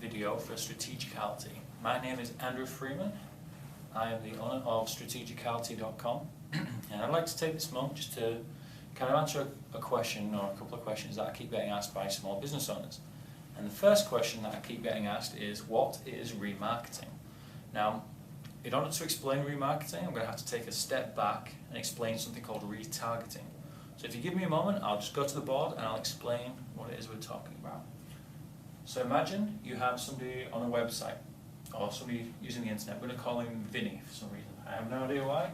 video for Strategicality. My name is Andrew Freeman. I am the owner of Strategicality.com, and I'd like to take this moment just to kind of answer a question or a couple of questions that I keep getting asked by small business owners. And the first question that I keep getting asked is, what is remarketing? Now, in order to explain remarketing, I'm going to have to take a step back and explain something called retargeting. So if you give me a moment, I'll just go to the board and I'll explain what it is we're talking about. So imagine you have somebody on a website, or somebody using the internet. We're going to call him Vinny for some reason. I have no idea why.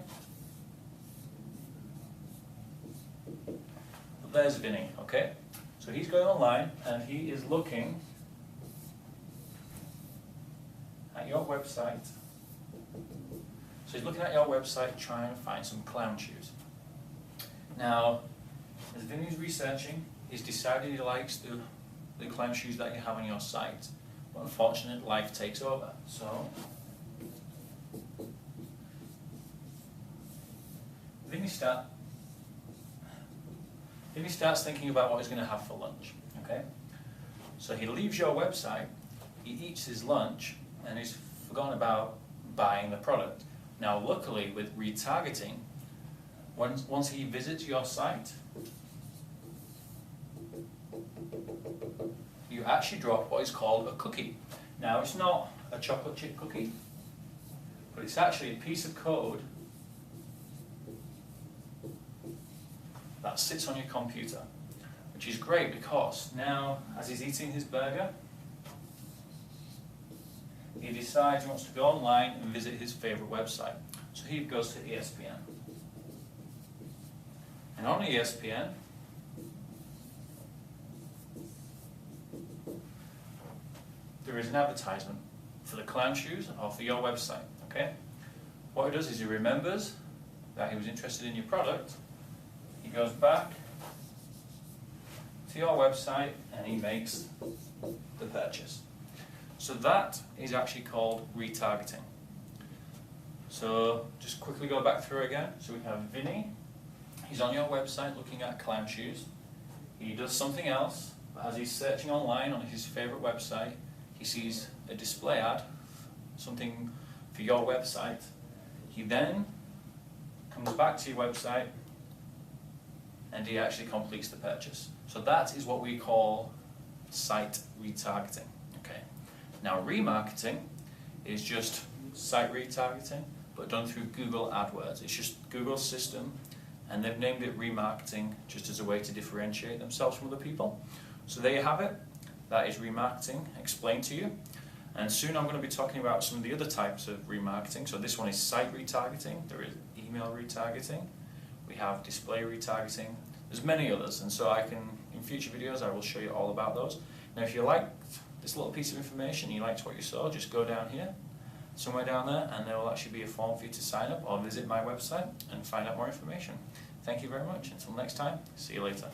But there's Vinny, okay? So he's going online and he is looking at your website. So he's looking at your website trying to find some clown shoes. Now, as Vinny's researching, he's decided he likes the clown shoes that you have on your site. But unfortunately, life takes over. So Vinny starts thinking about what he's going to have for lunch. Okay? So he leaves your website, he eats his lunch, and he's forgotten about buying the product. Now, luckily, with retargeting, once he visits your site, you actually drop what is called a cookie. Now, it's not a chocolate chip cookie, but it's actually a piece of code that sits on your computer, which is great because now, as he's eating his burger, he decides he wants to go online and visit his favorite website. So he goes to ESPN. And on ESPN, there is an advertisement for the clown shoes or for your website. Okay? What he does is he remembers that he was interested in your product. He goes back to your website and he makes the purchase. So that is actually called retargeting. So just quickly go back through again. So we have Vinny. He's on your website looking at clown shoes. He does something else, but as he's searching online on his favorite website, he sees a display ad, something for your website. He then comes back to your website and he actually completes the purchase. So that is what we call site retargeting. Okay. Now, remarketing is just site retargeting, but done through Google AdWords. It's just Google's system, and they've named it remarketing just as a way to differentiate themselves from other people. So there you have it. That is remarketing explained to you. And soon I'm going to be talking about some of the other types of remarketing. So this one is site retargeting, there is email retargeting, we have display retargeting, there's many others, and so in future videos I will show you all about those. Now if you liked this little piece of information, you liked what you saw, just go down here, somewhere down there, and there will actually be a form for you to sign up or visit my website and find out more information. Thank you very much. Until next time, see you later.